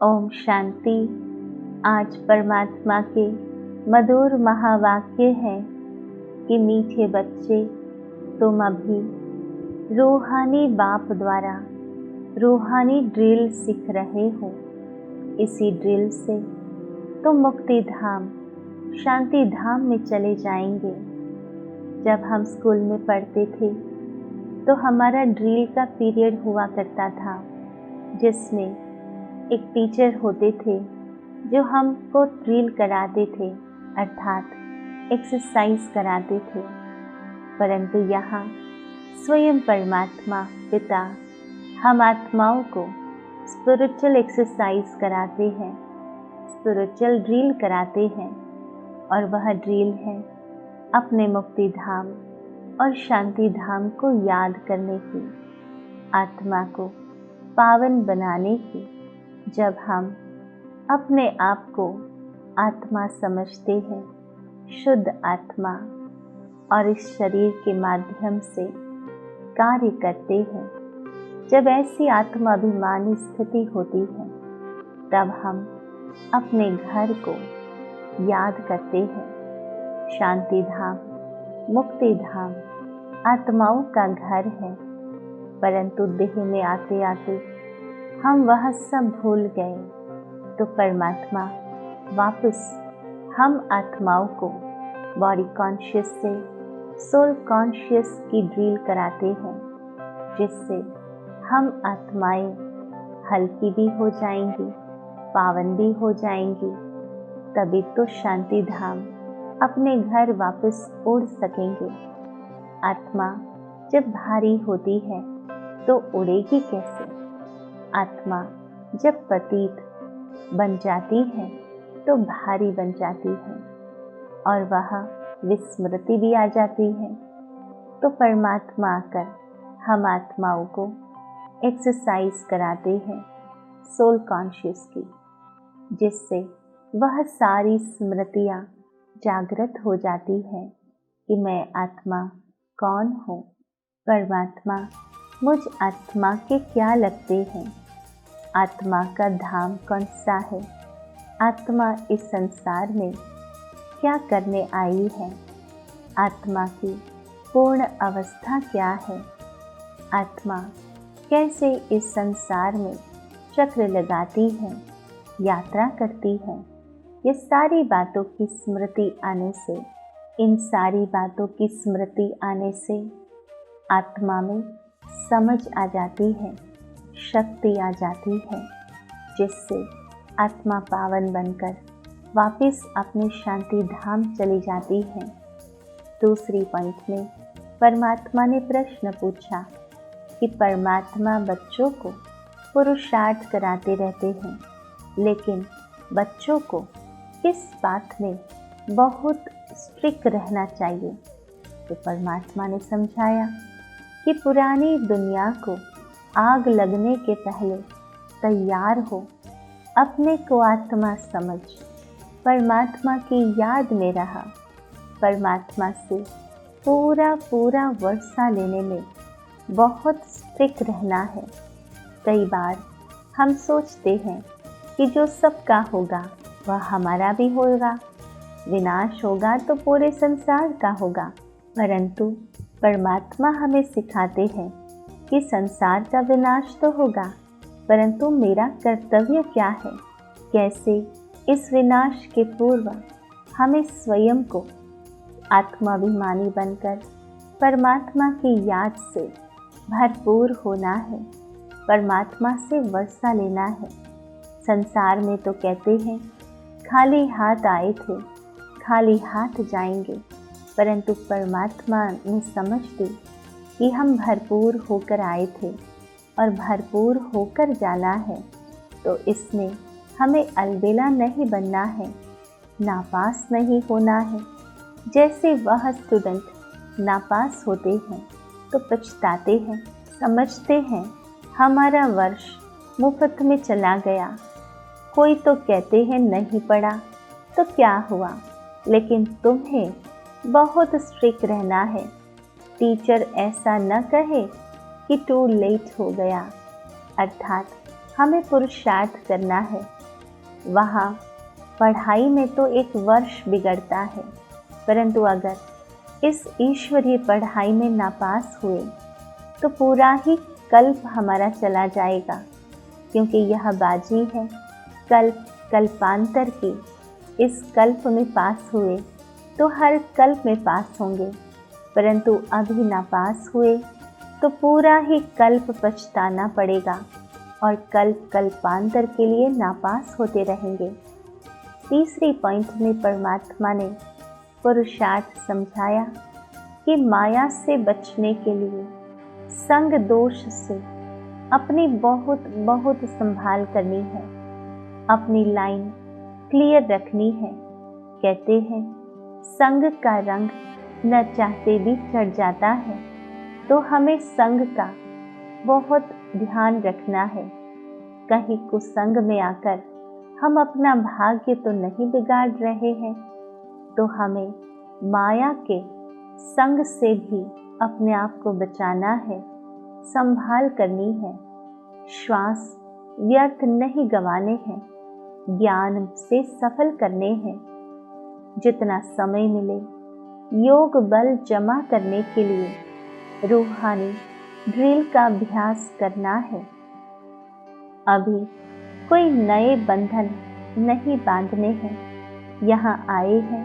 ओम शांति। आज परमात्मा के मधुर महावाक्य है कि मीठे बच्चे, तुम अभी रूहानी बाप द्वारा रूहानी ड्रिल सीख रहे हो। इसी ड्रिल से तुम मुक्ति धाम, शांति धाम में चले जाएंगे। जब हम स्कूल में पढ़ते थे तो हमारा ड्रिल का पीरियड हुआ करता था, जिसमें एक टीचर होते थे जो हमको ड्रिल कराते थे, अर्थात एक्सरसाइज कराते थे। परंतु यहाँ स्वयं परमात्मा पिता हम आत्माओं को स्पिरिचुअल एक्सरसाइज कराते हैं, स्पिरिचुअल ड्रिल कराते हैं। और वह ड्रिल है अपने मुक्ति धाम और शांति धाम को याद करने की, आत्मा को पावन बनाने की। जब हम अपने आप को आत्मा समझते हैं, शुद्ध आत्मा, और इस शरीर के माध्यम से कार्य करते हैं, जब ऐसी आत्माभिमानी स्थिति होती है, तब हम अपने घर को याद करते हैं। शांति धाम, मुक्ति धाम आत्माओं का घर है, परंतु देह में आते आते हम वह सब भूल गए। तो परमात्मा वापस हम आत्माओं को बॉडी कॉन्शियस से सोल कॉन्शियस की ड्रिल कराते हैं, जिससे हम आत्माएं हल्की भी हो जाएंगी, पावन भी हो जाएंगी। तभी तो शांति धाम अपने घर वापस उड़ सकेंगे। आत्मा जब भारी होती है तो उड़ेगी कैसे? आत्मा जब पतित बन जाती है तो भारी बन जाती है और वह विस्मृति भी आ जाती है। तो परमात्मा आकर हम आत्माओं को एक्सरसाइज कराते हैं सोल कॉन्शियस की, जिससे वह सारी स्मृतियाँ जागृत हो जाती है कि मैं आत्मा कौन हूँ। परमात्मा मुझ आत्मा के क्या लगते हैं? आत्मा का धाम कौन सा है? आत्मा इस संसार में क्या करने आई है? आत्मा की पूर्ण अवस्था क्या है? आत्मा कैसे इस संसार में चक्र लगाती है, यात्रा करती है? ये सारी बातों की स्मृति आने से, इन सारी बातों की स्मृति आने से आत्मा में समझ आ जाती है, शक्ति आ जाती है, जिससे आत्मा पावन बनकर वापस अपने शांति धाम चली जाती है। दूसरी पॉइंट में परमात्मा ने प्रश्न पूछा कि परमात्मा बच्चों को पुरुषार्थ कराते रहते हैं, लेकिन बच्चों को किस बात में बहुत स्ट्रिक्ट रहना चाहिए? तो परमात्मा ने समझाया कि पुरानी दुनिया को आग लगने के पहले तैयार हो, अपने को आत्मा समझ, परमात्मा की याद में रहा, परमात्मा से पूरा पूरा वर्षा लेने में बहुत स्ट्रिक्ट रहना है। कई बार हम सोचते हैं कि जो सबका होगा वह हमारा भी होगा, विनाश होगा तो पूरे संसार का होगा। परंतु परमात्मा हमें सिखाते हैं कि संसार का विनाश तो होगा, परंतु मेरा कर्तव्य क्या है? कैसे इस विनाश के पूर्व हमें स्वयं को आत्माभिमानी बनकर परमात्मा की याद से भरपूर होना है, परमात्मा से वर्षा लेना है। संसार में तो कहते हैं खाली हाथ आए थे, खाली हाथ जाएंगे, परंतु परमात्मा ने समझ दी कि हम भरपूर होकर आए थे और भरपूर होकर जाना है। तो इसमें हमें अलबेला नहीं बनना है, नापास नहीं होना है। जैसे वह स्टूडेंट नापास होते हैं तो पछताते हैं, समझते हैं हमारा वर्ष मुफ्त में चला गया। कोई तो कहते हैं नहीं पढ़ा तो क्या हुआ, लेकिन तुम्हें बहुत स्ट्रिक्ट रहना है। टीचर ऐसा न कहे कि टू लेट हो गया, अर्थात हमें पुरुषार्थ करना है। वहाँ पढ़ाई में तो एक वर्ष बिगड़ता है, परंतु अगर इस ईश्वरीय पढ़ाई में नापास हुए तो पूरा ही कल्प हमारा चला जाएगा, क्योंकि यह बाजी है कल्प कल्पांतर की। इस कल्प में पास हुए तो हर कल्प में पास होंगे, परंतु अभी नापास हुए तो पूरा ही कल्प पछताना पड़ेगा और कल्प कल्पांतर के लिए नापास होते रहेंगे। तीसरी पॉइंट में परमात्मा ने पुरुषार्थ समझाया कि माया से बचने के लिए संग दोष से अपनी बहुत बहुत संभाल करनी है, अपनी लाइन क्लियर रखनी है। कहते हैं संग का रंग न चाहते भी चढ़ जाता है, तो हमें संग का बहुत ध्यान रखना है। कहीं कुसंग में आकर हम अपना भाग्य तो नहीं बिगाड़ रहे हैं, तो हमें माया के संग से भी अपने आप को बचाना है, संभाल करनी है। श्वास व्यर्थ नहीं गंवाने हैं, ज्ञान से सफल करने हैं। जितना समय मिले योग बल जमा करने के लिए रूहानी ड्रिल का अभ्यास करना है। अभी कोई नए बंधन नहीं बांधने हैं। यहाँ आए हैं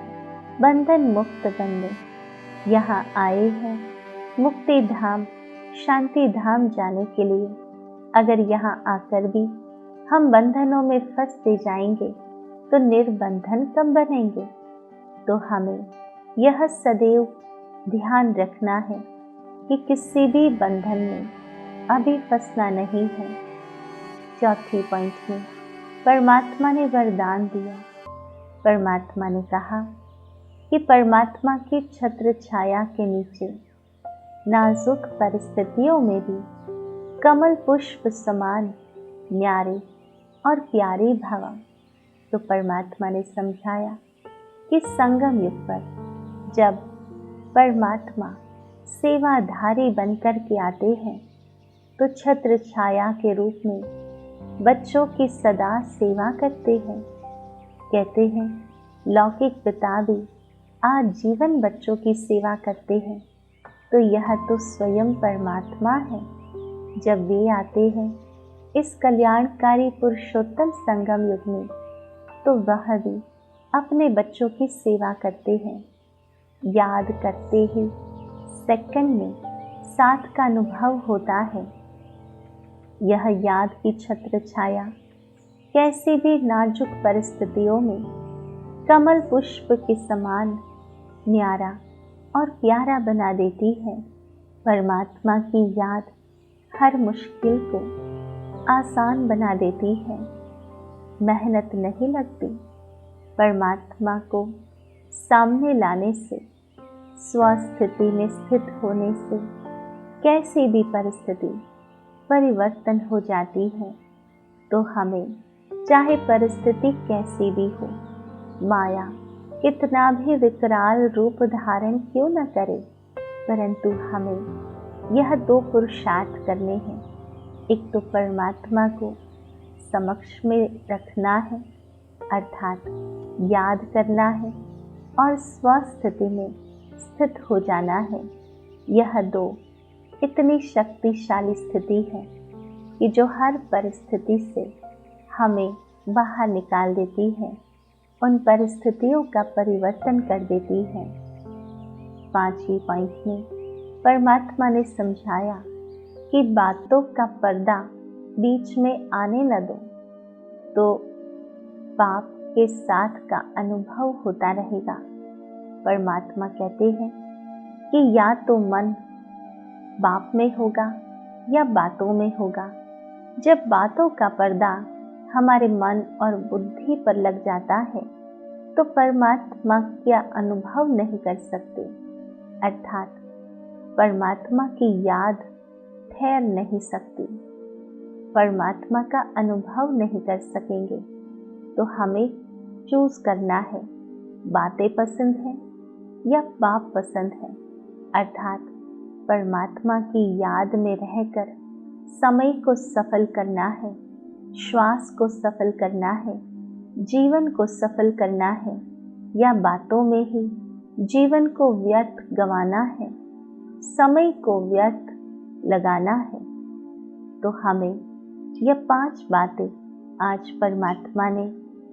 बंधन मुक्त बनने, यहाँ आए हैं मुक्ति धाम शांति धाम जाने के लिए। अगर यहाँ आकर भी हम बंधनों में फंसते जाएंगे तो निर्बंधन कब बनेंगे। तो हमें यह सदैव ध्यान रखना है कि किसी भी बंधन में अभी फंसना नहीं है। चौथी पॉइंट में परमात्मा ने वरदान दिया। परमात्मा ने कहा कि परमात्मा की छत्र छाया के नीचे नाजुक परिस्थितियों में भी कमल पुष्प समान न्यारे और प्यारे भवा। तो परमात्मा ने समझाया कि संगम युग पर जब परमात्मा सेवाधारी बनकर के आते हैं तो छत्र छाया के रूप में बच्चों की सदा सेवा करते हैं। कहते हैं लौकिक पिता भी आजीवन बच्चों की सेवा करते हैं, तो यह तो स्वयं परमात्मा है। जब वे आते हैं इस कल्याणकारी पुरुषोत्तम संगम युग में, तो वह भी अपने बच्चों की सेवा करते हैं। याद करते ही सेकंड में साथ का अनुभव होता है। यह याद की छत्र छाया कैसी भी नाजुक परिस्थितियों में कमल पुष्प के समान न्यारा और प्यारा बना देती है। परमात्मा की याद हर मुश्किल को आसान बना देती है। मेहनत नहीं लगती। परमात्मा को सामने लाने से, स्वस्थिति में स्थित होने से कैसी भी परिस्थिति परिवर्तन हो जाती है। तो हमें चाहे परिस्थिति कैसी भी हो, माया कितना भी विकराल रूप धारण क्यों न करे, परंतु हमें यह दो पुरुषार्थ करने हैं। एक तो परमात्मा को समक्ष में रखना है, अर्थात याद करना है, और स्वस्थिति में स्थित हो जाना है। यह दो इतनी शक्तिशाली स्थिति है कि जो हर परिस्थिति से हमें बाहर निकाल देती है, उन परिस्थितियों का परिवर्तन कर देती है। पांचवी पॉइंट में परमात्मा ने समझाया कि बातों का पर्दा बीच में आने न दो, तो पाप के साथ का अनुभव होता रहेगा। परमात्मा कहते हैं कि या तो मन बाप में होगा या बातों में होगा। जब बातों का पर्दा हमारे मन और बुद्धि पर लग जाता है तो परमात्मा का अनुभव नहीं कर सकते, अर्थात परमात्मा की याद ठहर नहीं सकती, परमात्मा का अनुभव नहीं कर सकेंगे। तो हमें चूज करना है, बातें पसंद है या बाप पसंद है, अर्थात परमात्मा की याद में रहकर समय को सफल करना है श्वास को सफल करना है, जीवन को सफल करना है, या बातों में ही जीवन को व्यर्थ गंवाना है, समय को व्यर्थ लगाना है, तो हमें यह 5 बातें आज परमात्मा ने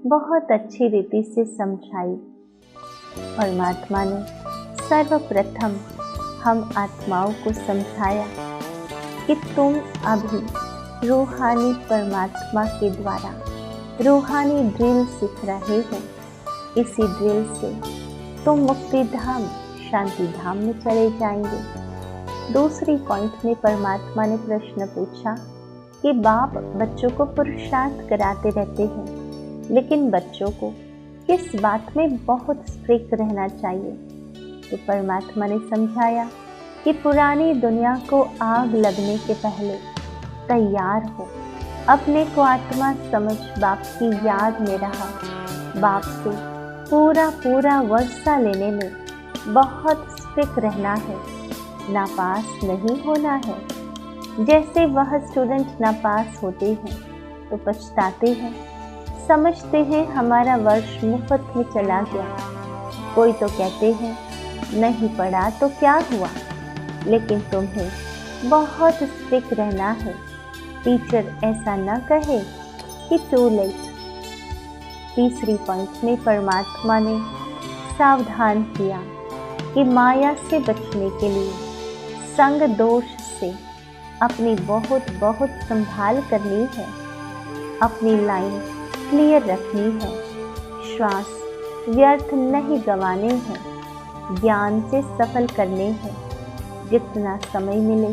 बहुत अच्छी रीति से समझाई। परमात्मा ने सर्वप्रथम हम आत्माओं को समझाया कि तुम अभी रूहानी परमात्मा के द्वारा रूहानी ड्रिल सीख रहे हो। इसी ड्रिल से तुम मुक्ति धाम, शांति धाम में चले जाएंगे। दूसरी पॉइंट में परमात्मा ने प्रश्न पूछा कि बाप बच्चों को पुरुषार्थ कराते रहते हैं, लेकिन बच्चों को किस बात में बहुत स्ट्रिक्ट रहना चाहिए। तो परमात्मा ने समझाया कि पुरानी दुनिया को आग लगने के पहले तैयार हो, अपने को आत्मा समझ बाप की याद में रहा, बाप से पूरा वर्षा लेने में बहुत स्ट्रिक्ट रहना है, नापास नहीं होना है। जैसे वह स्टूडेंट नापास होते हैं तो पछताते हैं, समझते हैं हमारा वर्ष मुफ्त में चला गया। कोई तो कहते हैं नहीं पढ़ा तो क्या हुआ, लेकिन तुम्हें बहुत स्ट्रिक्ट रहना है। टीचर ऐसा न कहे कि टू लेट। तीसरी पॉइंट में परमात्मा ने सावधान किया कि माया से बचने के लिए संग दोष से अपनी बहुत संभाल करनी है, अपनी लाइन क्लियर रखनी है, श्वास व्यर्थ नहीं गंवाने हैं, ज्ञान से सफल करने हैं। जितना समय मिले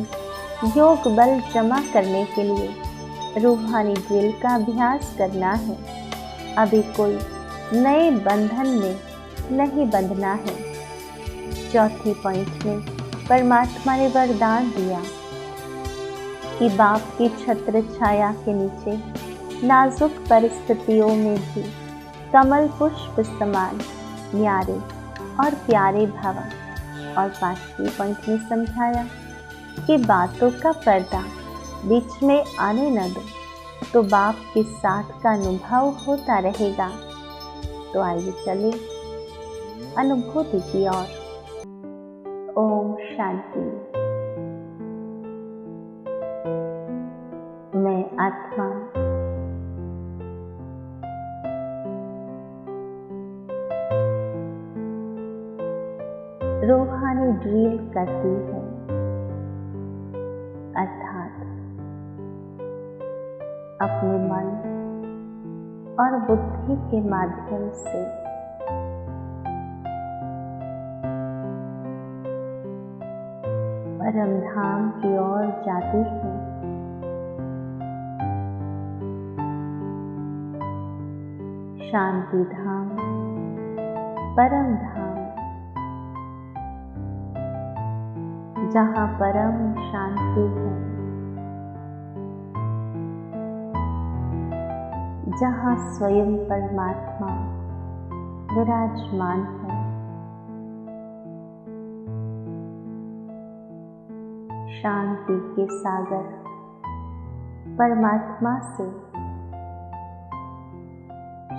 योग बल जमा करने के लिए रूहानी ड्रिल का अभ्यास करना है। अभी कोई नए बंधन में नहीं बंधना है। चौथी पॉइंट में परमात्मा ने वरदान दिया कि बाप की छत्र छाया के नीचे नाजुक परिस्थितियों में भी कमल पुष्प समान न्यारे और प्यारे भव। और 5वीं पॉइंट में समझाया कि बातों का पर्दा बीच में आने न दो, तो बाप के साथ का अनुभव होता रहेगा। तो आइए चले अनुभूति की ओर। ओम शांति। मैं आत्मा रूहानी ड्रिल करती है, अर्थात अपने मन और बुद्धि के माध्यम से परम धाम की ओर जाती है। शांति धाम, परम धाम, जहाँ परम शांति है, जहाँ स्वयं परमात्मा विराजमान है। शांति के सागर परमात्मा से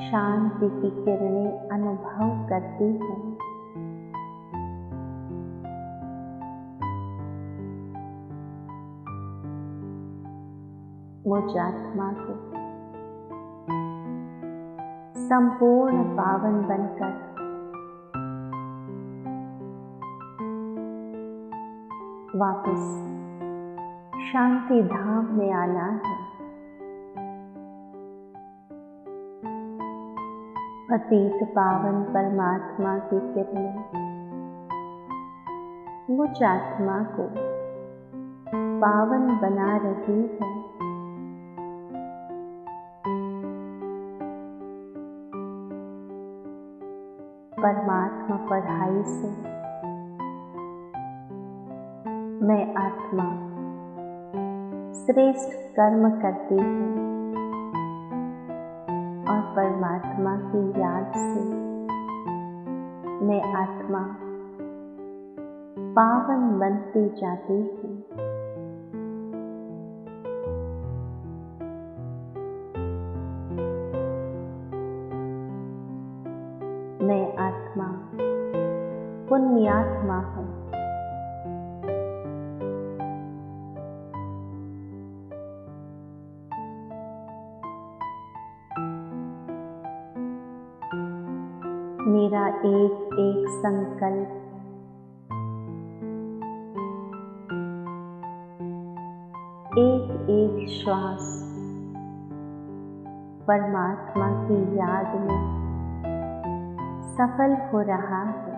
शांति की किरणें अनुभव करती हैं। मुझ आत्मा को संपूर्ण पावन बनकर वापस शांति धाम में आना है। पतित पावन परमात्मा की किरणें मुझ आत्मा को पावन बना रही है। परमात्मा पढ़ाई से मैं आत्मा श्रेष्ठ कर्म करती हूँ और परमात्मा की याद से मैं आत्मा पावन बनती जाती हूँ। पुण्यात्मा हूँ। मेरा एक एक संकल्प एक एक श्वास परमात्मा की याद में सफल हो रहा है।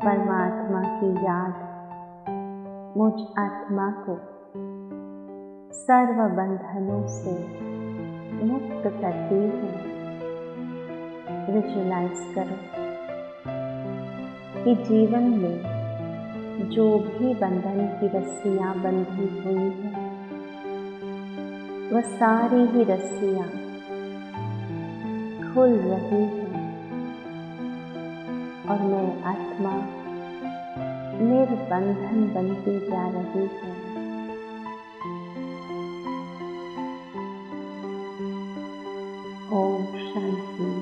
परमात्मा की याद मुझ आत्मा को सर्व बंधनों से मुक्त करती है। विजुलाइज करो कि जीवन में जो भी बंधन की रस्सियां बंधी हुई हैं, वह सारी ही रस्सियां खुल रही हैं और मैं आत्मा निर्बंधन बनती जा रही है। ओम शांति।